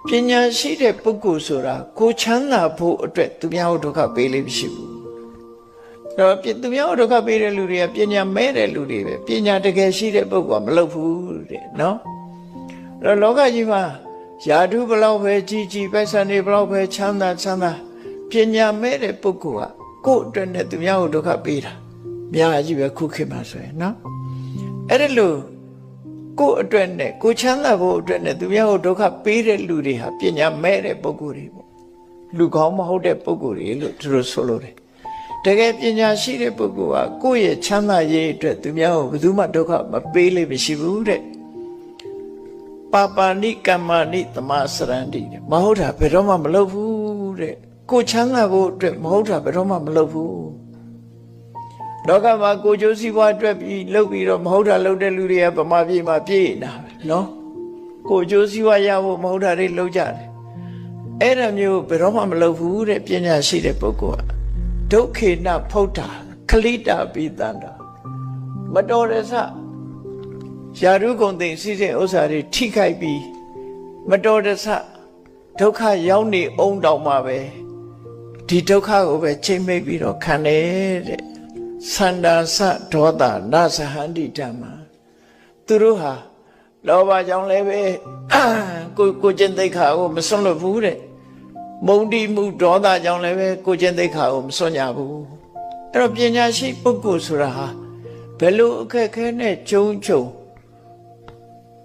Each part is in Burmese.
ပညာရှိတဲ့ပုဂ္ဂိုလ်ဆိုတာကိုချမ်းသာဖို့အတွက်သူများကိုဒုက္ခပေးလိမ့်မရှိဘူးတော့သူများကိုဒုက္ခပေးတဲ့လူတွေကပညာမဲ့တဲ့လူတွေပဲပညာတကယ်ရှိတဲ့ပုဂ္ဂိုလ်ကမလုပ်ဘူးတဲ့နော်အဲ့တော့လောကကြီးမှာယာတုဘလောက်ပဲကြီးကြီးပိုက်ဆံတွေဘလောက်ပဲချမ်းသာပညာမဲ့တဲ့ပုဂ္ဂိုလ်ကကိုယ့်အတွက်နဲ့သူများကိုဒုက္ခပေးတာများကြီးပဲခုခေတ်မှာဆိုရင်နော်အဲ့ဒါလို့ကိုယ့်အတွက်နဲ့ကိုချမ်းသာဖို့အတွက်နဲ့သူများကိုဒုက္ခပေးတဲ့လူတွေဟာပညာမဲ့တဲ့ပုဂ္ဂိုလ်တွေပေါ့လူကောင်းမဟုတ်တဲ့ပုဂ္ဂိုလ်တွေလို့သူတို့ဆိုလို့တယ်တကယ်ပညာရှိတဲ့ပုဂ္ဂိုလ်ကကိုယ့်ရဲ့ချမ်းသာရေးအတွက်သူများကိုဘယ်သူမှဒုက္ခမပေးလိမ့်မရှိဘူးတဲ့ပါပါဏိကမ္မာဏိသမာစရန္တိတဲ့မဟုတ်တာဘယ်တော့မှမလုပ်ဘူးတဲ့ကိုချမ်းသာဖို့အတွက်မဟုတ်တာဘယ်တော့မှမလုပ်ဘူးလောကမှာကိုကျိုးစည်းပွားအတွက်ပြီးလုပ်ပြီးတော့မဟုတ်တာလုပ်တဲ့လူတွေကဗမာပြည်မှာပြည့်နေတာပဲနော်ကိုကျိုးစည်းပွားရဖို့မဟုတ်တာတွေလုပ်ကြတယ်အဲ့ဒါမျိုးဘယ်တော့မှမလုပ်ဘူးတဲ့ပညာရှိတဲ့ပုဂ္ဂိုလ်ကဒုက္ခေနဖုဒ္ဓခလိတာပိတန္တာမတော်တဲ့ဆရာဓုဂုံသိစီစဉ်ဥစ္စာတွေထိခိုက်ပြီးမတော်တဲ့ဆဒုက္ခရောက်နေအောင်တောင်မှပဲဒီဒုက္ခကိုပဲချိန်မိတ်ပြီးတော့ခံတယ်တဲ့သန္တာသဒေါသနသဟန္တိဓမ္မသူတို့ဟာလောဘကြောင့်လည်းပဲကိုကျင့်သိက္ခာကိုမစွန့်လွတ်ဘူးတဲ့မုန်းတိမှုဒေါသကြောင့်လည်းပဲကိုကျင့်သိက္ခာကိုမစွန့်ကြဘူးအဲ့တော့ပညာရှိပုဂ္ဂိုလ်ဆိုတာဟာဘယ်လိုအခက်ခဲနဲ့ကြုံ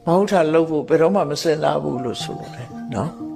မဟုတ်တာလုပ်ဖို့ဘယ်တော့မှမစင်စားဘူးလို့ဆိုလို့တယ်နော်